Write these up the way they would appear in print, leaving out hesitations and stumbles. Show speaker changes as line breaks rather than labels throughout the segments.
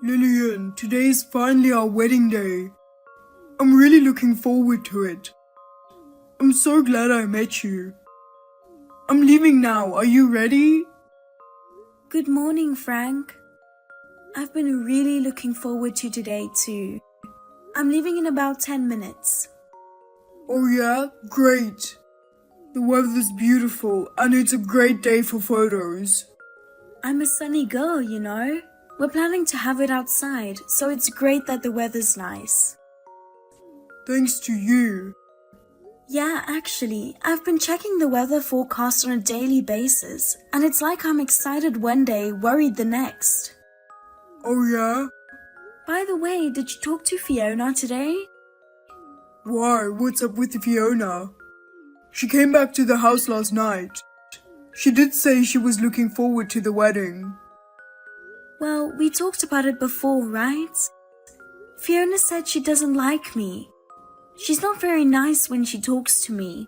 Lillian, today is finally our wedding day. I'm really looking forward to it. I'm so glad I met you. I'm leaving now. Are you ready?
Good morning, Frank. I've been really looking forward to today too. I'm leaving in about 10 minutes.
Oh yeah? Great. The weather's beautiful and it's a great day for photos.
I'm a sunny girl, you know. We're planning to have it outside, so it's great that the weather's nice.
Thanks to you.
Yeah, actually, I've been checking the weather forecast on a daily basis, and it's like I'm excited one day, worried the next.
Oh yeah?
By the way, did you talk to Fiona today?
Why? What's up with Fiona? She came back to the house last night. She did say she was looking forward to the wedding.
Well, we talked about it before, right? Fiona said she doesn't like me. She's not very nice when she talks to me.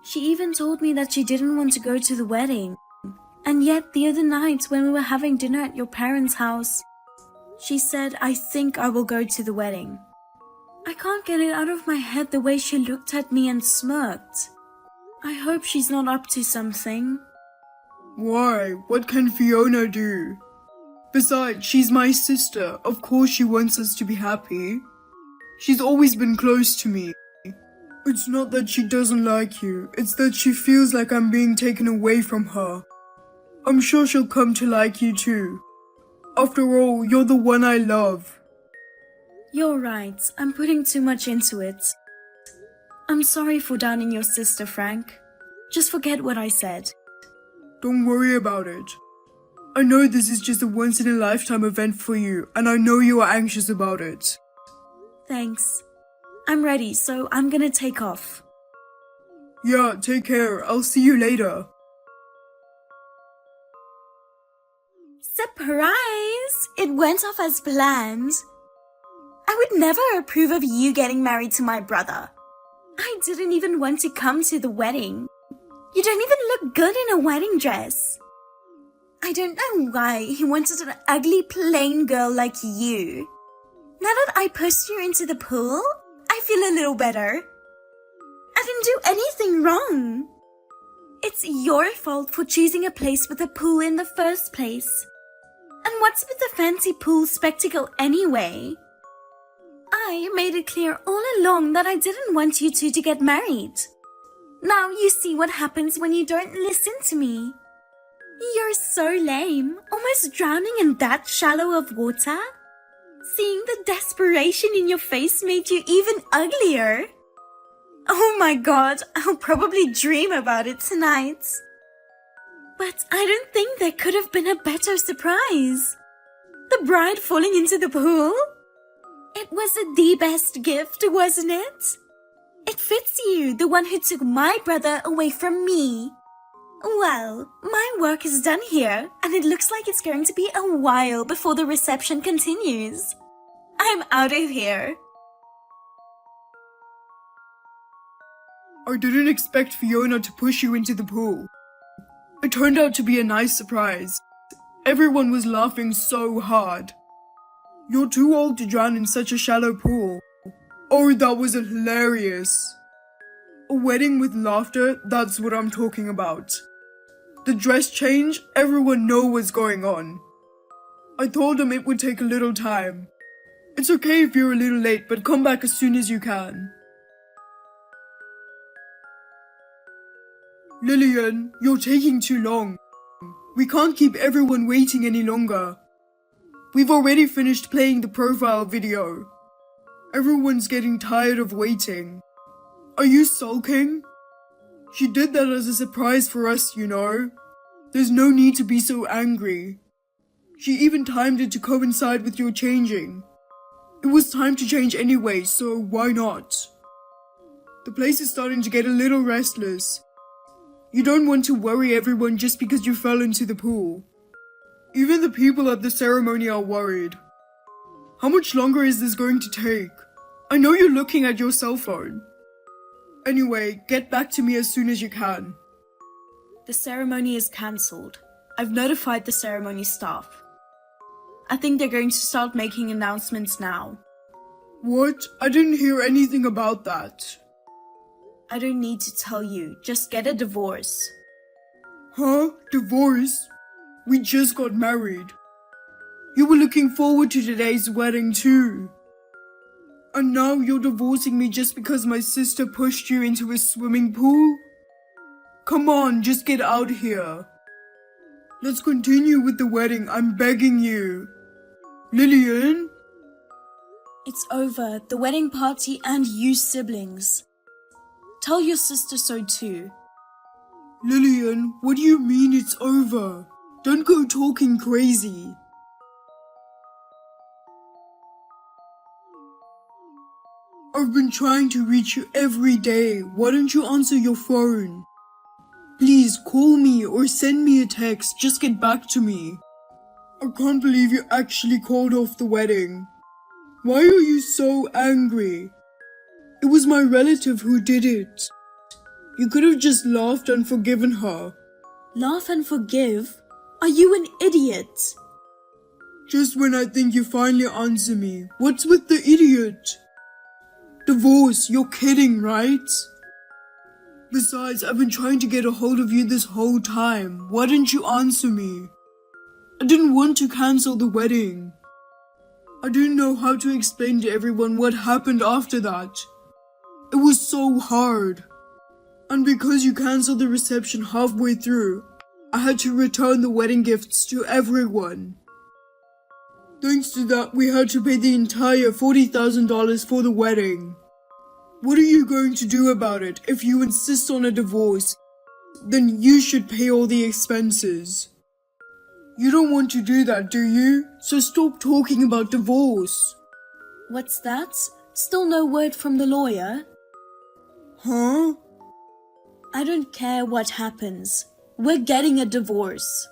She even told me that she didn't want to go to the wedding. And yet the other night when we were having dinner at your parents' house, she said, "I think I will go to the wedding." I can't get it out of my head the way she looked at me and smirked. I hope she's not up to something.
Why? What can Fiona do? Besides, she's my sister. Of course she wants us to be happy. She's always been close to me. It's not that she doesn't like you. It's that she feels like I'm being taken away from her. I'm sure she'll come to like you too. After all, you're the one I love.
You're right. I'm putting too much into it. I'm sorry for downing your sister, Frank. Just forget what I said.
Don't worry about it. I know this is just a once-in-a-lifetime event for you, and I know you are anxious about it.
Thanks. I'm ready, so I'm gonna take off.
Yeah, take care. I'll see you later.
Surprise! It went off as planned. I would never approve of you getting married to my brother. I didn't even want to come to the wedding. You don't even look good in a wedding dress. I don't know why he wanted an ugly plain girl like you. Now that I pushed you into the pool, I feel a little better. I didn't do anything wrong. It's your fault for choosing a place with a pool in the first place. And what's with the fancy pool spectacle anyway? I made it clear all along that I didn't want you two to get married. Now you see what happens when you don't listen to me. You're so lame, almost drowning in that shallow of water. Seeing the desperation in your face made you even uglier. Oh my god, I'll probably dream about it tonight. But I don't think there could have been a better surprise. The bride falling into the pool? It was the best gift, wasn't it? It fits you, the one who took my brother away from me. Well, my work is done here, and it looks like it's going to be a while before the reception continues. I'm out of here.
I didn't expect Fiona to push you into the pool. It turned out to be a nice surprise. Everyone was laughing so hard. You're too old to drown in such a shallow pool. Oh, that was hilarious. A wedding with laughter, that's what I'm talking about. The dress change, everyone knows what's going on. I told them it would take a little time. It's okay if you're a little late, but come back as soon as you can. Lillian, you're taking too long. We can't keep everyone waiting any longer. We've already finished playing the profile video. Everyone's getting tired of waiting. Are you sulking? She did that as a surprise for us, you know. There's no need to be so angry. She even timed it to coincide with your changing. It was time to change anyway, so why not? The place is starting to get a little restless. You don't want to worry everyone just because you fell into the pool. Even the people at the ceremony are worried. How much longer is this going to take? I know you're looking at your cell phone. Anyway, get back to me as soon as you can.
The ceremony is cancelled. I've notified the ceremony staff. I think they're going to start making announcements now.
What? I didn't hear anything about that.
I don't need to tell you, just get a divorce.
Huh? Divorce? We just got married. You were looking forward to today's wedding too. And now you're divorcing me just because my sister pushed you into a swimming pool? Come on, just get out here. Let's continue with the wedding, I'm begging you. Lillian?
It's over, the wedding party and you siblings. Tell your sister so too.
Lillian, what do you mean it's over? Don't go talking crazy. I've been trying to reach you every day. Why don't you answer your phone? Please call me or send me a text. Just get back to me. I can't believe you actually called off the wedding. Why are you so angry? It was my relative who did it. You could have just laughed and forgiven her.
Laugh and forgive? Are you an idiot?
Just when I think you finally answer me. What's with the idiot? Divorce, you're kidding, right? Besides, I've been trying to get a hold of you this whole time. Why didn't you answer me? I didn't want to cancel the wedding. I didn't know how to explain to everyone what happened after that. It was so hard. And because you cancelled the reception halfway through, I had to return the wedding gifts to everyone. Thanks to that, we had to pay the entire $40,000 for the wedding. What are you going to do about it? If you insist on a divorce, then you should pay all the expenses. You don't want to do that, do you? So stop talking about divorce.
What's that? Still no word from the lawyer?
Huh?
I don't care what happens. We're getting a divorce.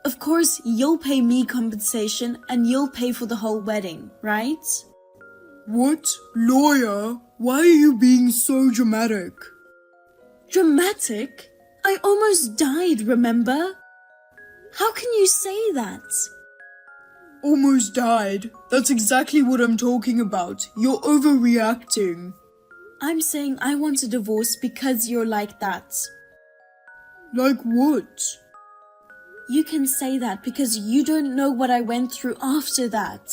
Of course, you'll pay me compensation and you'll pay for the whole wedding, right?
What? Lawyer? Why are you being so dramatic?
Dramatic? I almost died, remember? How can you say that?
Almost died? That's exactly what I'm talking about. You're overreacting.
I'm saying I want a divorce because you're like that.
Like what?
You can say that because you don't know what I went through after that.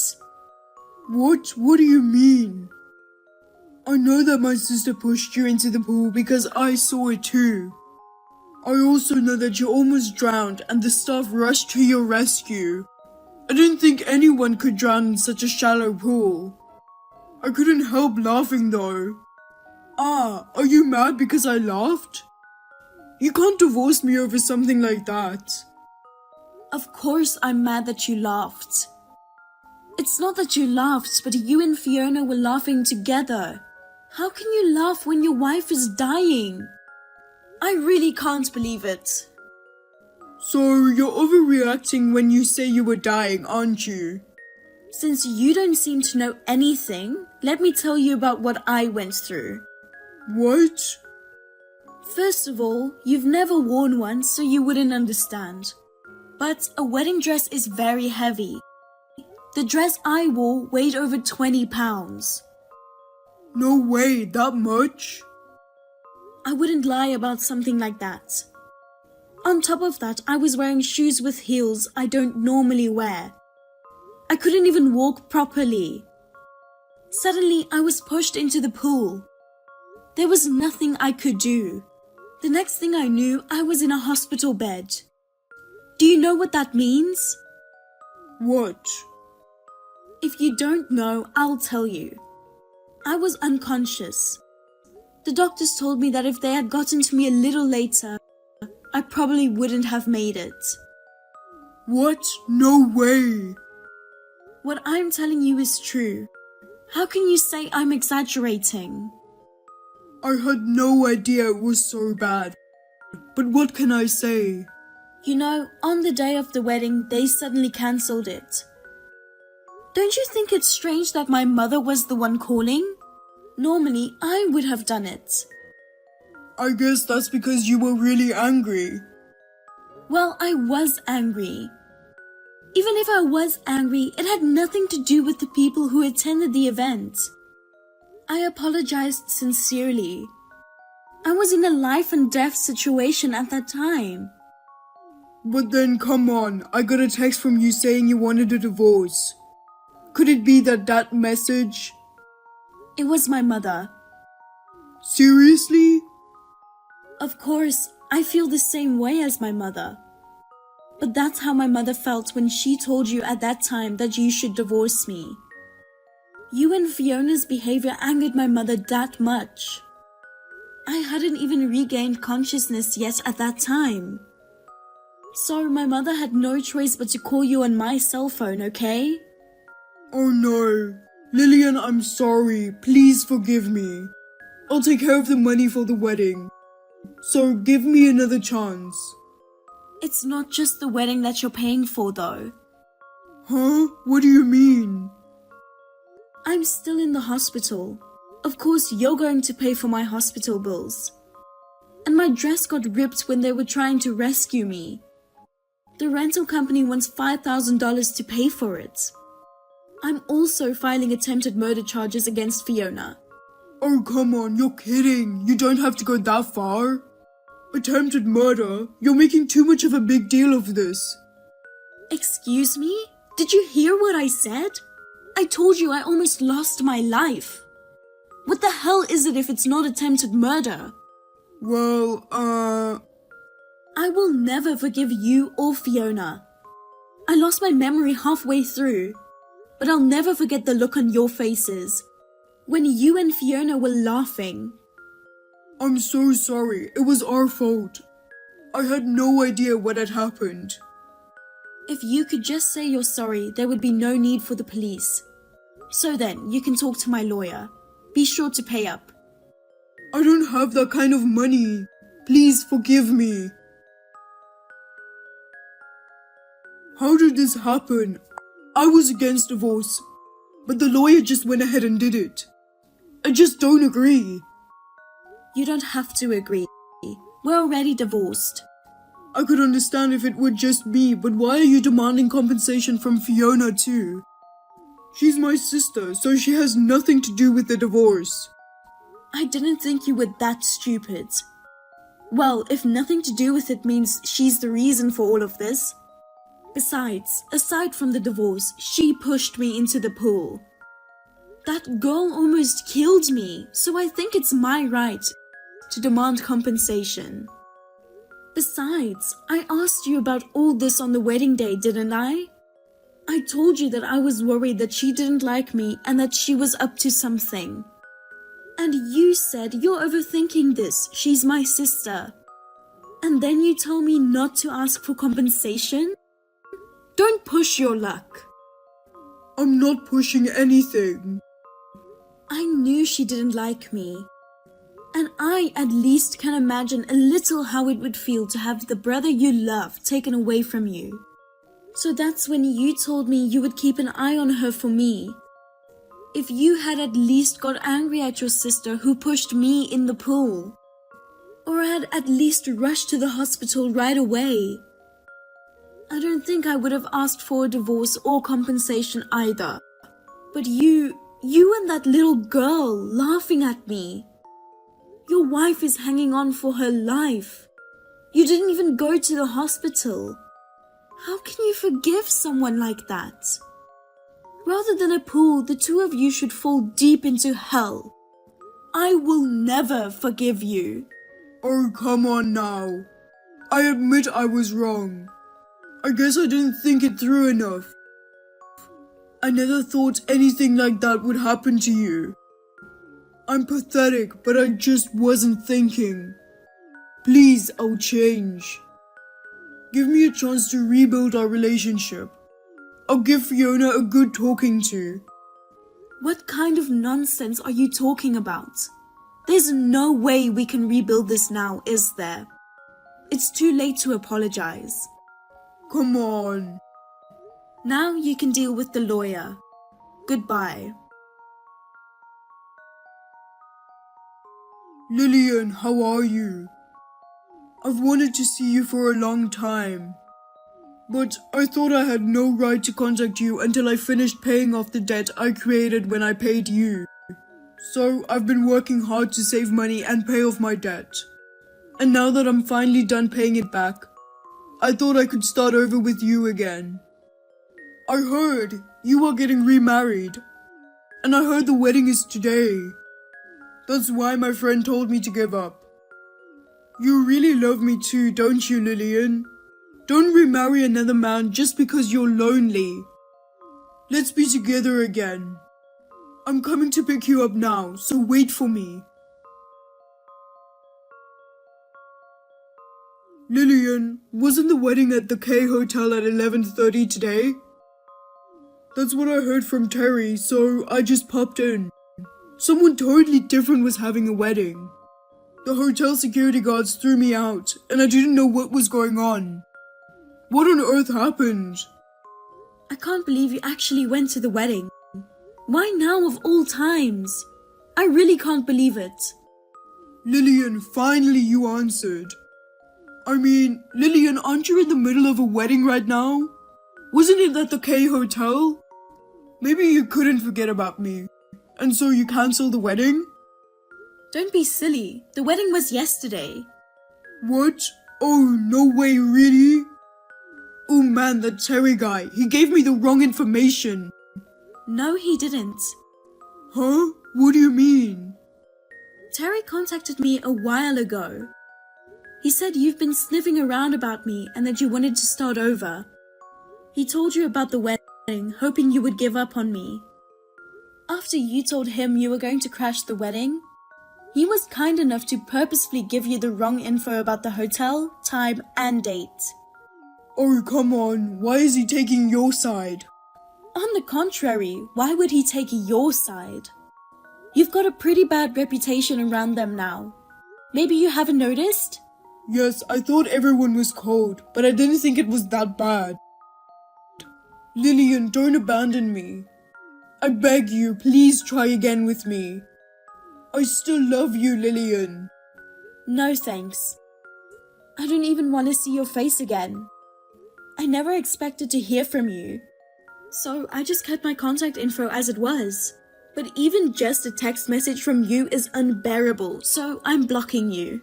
What? What do you mean? I know that my sister pushed you into the pool because I saw it too. I also know that you almost drowned and the staff rushed to your rescue. I didn't think anyone could drown in such a shallow pool. I couldn't help laughing though. Ah, are you mad because I laughed? You can't divorce me over something like that.
Of course I'm mad that you laughed. It's not that you laughed, but you and Fiona were laughing together. How can you laugh when your wife is dying? I really can't believe it.
So you're overreacting when you say you were dying, aren't you?
Since you don't seem to know anything, let me tell you about what I went through.
What?
First of all, you've never worn one, so you wouldn't understand. But a wedding dress is very heavy. The dress I wore weighed over 20 pounds.
No way, that much?
I wouldn't lie about something like that. On top of that, I was wearing shoes with heels I don't normally wear. I couldn't even walk properly. Suddenly, I was pushed into the pool. There was nothing I could do. The next thing I knew, I was in a hospital bed. Do you know what that means?
What?
If you don't know, I'll tell you. I was unconscious. The doctors told me that if they had gotten to me a little later, I probably wouldn't have made it.
What? No way.
What I'm telling you is true. How can you say I'm exaggerating?
I had no idea it was so bad. But what can I say?
You know, on the day of the wedding, they suddenly cancelled it. Don't you think it's strange that my mother was the one calling? Normally, I would have done it.
I guess that's because you were really angry.
Well, I was angry. Even if I was angry, it had nothing to do with the people who attended the event. I apologized sincerely. I was in a life and death situation at that time.
But then come on, I got a text from you saying you wanted a divorce. Could it be that message?
It was my mother.
Seriously?
Of course, I feel the same way as my mother. But that's how my mother felt when she told you at that time that you should divorce me. You and Fiona's behavior angered my mother that much. I hadn't even regained consciousness yet at that time. So my mother had no choice but to call you on my cell phone, okay?
Oh no. Lillian, I'm sorry. Please forgive me. I'll take care of the money for the wedding. So give me another chance.
It's not just the wedding that you're paying for, though.
Huh? What do you mean?
I'm still in the hospital. Of course, you're going to pay for my hospital bills. And my dress got ripped when they were trying to rescue me. The rental company wants $5,000 to pay for it. I'm also filing attempted murder charges against Fiona.
Oh, come on, you're kidding. You don't have to go that far. Attempted murder? You're making too much of a big deal of this.
Excuse me? Did you hear what I said? I told you I almost lost my life. What the hell is it if it's not attempted murder?
Well,
I will never forgive you or Fiona. I lost my memory halfway through, but I'll never forget the look on your faces when you and Fiona were laughing.
I'm so sorry. It was our fault. I had no idea what had happened.
If you could just say you're sorry, there would be no need for the police. So then, you can talk to my lawyer. Be sure to pay up.
I don't have that kind of money. Please forgive me. How did this happen? I was against divorce, but the lawyer just went ahead and did it. I just don't agree.
You don't have to agree. We're already divorced.
I could understand if it were just me, but why are you demanding compensation from Fiona too? She's my sister, so she has nothing to do with the divorce.
I didn't think you were that stupid. Well, if nothing to do with it means she's the reason for all of this. Besides, aside from the divorce, she pushed me into the pool. That girl almost killed me, so I think it's my right to demand compensation. Besides, I asked you about all this on the wedding day, didn't I? I told you that I was worried that she didn't like me and that she was up to something. And you said you're overthinking this, she's my sister. And then you tell me not to ask for compensation? Don't push your luck.
I'm not pushing anything.
I knew she didn't like me. And I at least can imagine a little how it would feel to have the brother you love taken away from you. So that's when you told me you would keep an eye on her for me. If you had at least got angry at your sister who pushed me in the pool, or had at least rushed to the hospital right away, I don't think I would have asked for a divorce or compensation either. But you and that little girl laughing at me. Your wife is hanging on for her life. You didn't even go to the hospital. How can you forgive someone like that? Rather than a pool, the two of you should fall deep into hell. I will never forgive you.
Oh, come on now. I admit I was wrong. I guess I didn't think it through enough. I never thought anything like that would happen to you. I'm pathetic, but I just wasn't thinking. Please, I'll change. Give me a chance to rebuild our relationship. I'll give Fiona a good talking to.
What kind of nonsense are you talking about? There's no way we can rebuild this now, is there? It's too late to apologize.
Come on.
Now you can deal with the lawyer. Goodbye.
Lillian, how are you? I've wanted to see you for a long time. But I thought I had no right to contact you until I finished paying off the debt I created when I paid you. So I've been working hard to save money and pay off my debt. And now that I'm finally done paying it back, I thought I could start over with you again. I heard you are getting remarried, and I heard the wedding is today. That's why my friend told me to give up. You really love me too, don't you, Lillian? Don't remarry another man just because you're lonely. Let's be together again. I'm coming to pick you up now, so wait for me. Lillian, wasn't the wedding at the K Hotel at 11:30 today? That's what I heard from Terry, so I just popped in. Someone totally different was having a wedding. The hotel security guards threw me out, and I didn't know what was going on. What on earth happened?
I can't believe you actually went to the wedding. Why now of all times? I really can't believe it.
Lillian, finally you answered. I mean, Lillian, aren't you in the middle of a wedding right now? Wasn't it at the K Hotel? Maybe you couldn't forget about me, and so you cancelled the wedding?
Don't be silly. The wedding was yesterday.
What? Oh, no way, really? Oh man, that Terry guy, he gave me the wrong information.
No, he didn't.
Huh? What do you mean?
Terry contacted me a while ago. He said you've been sniffing around about me and that you wanted to start over. He told you about the wedding, hoping you would give up on me. After you told him you were going to crash the wedding, he was kind enough to purposefully give you the wrong info about the hotel, time, and date.
Oh, come on. Why is he taking your side?
On the contrary, why would he take your side? You've got a pretty bad reputation around them now. Maybe you haven't noticed?
Yes, I thought everyone was cold, but I didn't think it was that bad. Lillian, don't abandon me. I beg you, please try again with me. I still love you, Lillian.
No thanks. I don't even want to see your face again. I never expected to hear from you. So I just kept my contact info as it was. But even just a text message from you is unbearable, so I'm blocking you.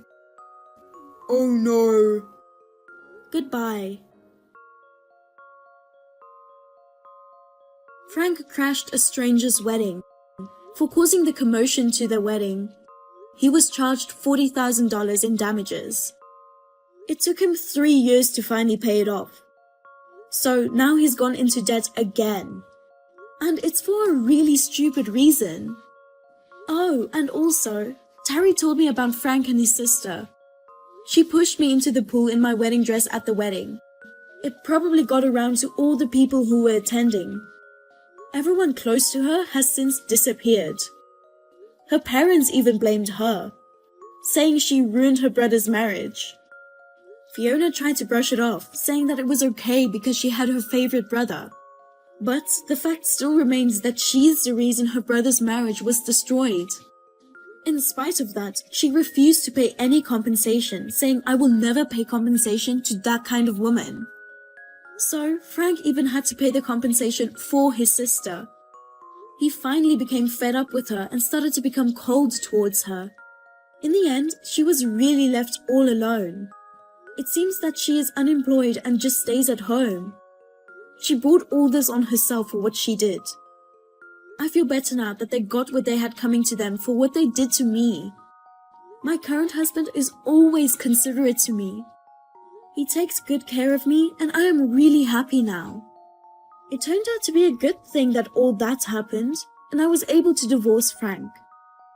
Oh no.
Goodbye. Frank crashed a stranger's wedding. For causing the commotion to their wedding, he was charged $40,000 in damages. It took him 3 years to finally pay it off. So now he's gone into debt again. And it's for a really stupid reason. Oh, and also, Terry told me about Frank and his sister. She pushed me into the pool in my wedding dress at the wedding. It probably got around to all the people who were attending. Everyone close to her has since disappeared. Her parents even blamed her, saying she ruined her brother's marriage. Fiona tried to brush it off, saying that it was okay because she had her favorite brother. But the fact still remains that she's the reason her brother's marriage was destroyed. In spite of that, she refused to pay any compensation, saying, "I will never pay compensation to that kind of woman." So Frank even had to pay the compensation for his sister. He finally became fed up with her and started to become cold towards her. In the end, she was really left all alone. It seems that she is unemployed and just stays at home. She brought all this on herself for what she did. I feel better now that they got what they had coming to them for what they did to me. My current husband is always considerate to me. He takes good care of me and I am really happy now. It turned out to be a good thing that all that happened and I was able to divorce Frank.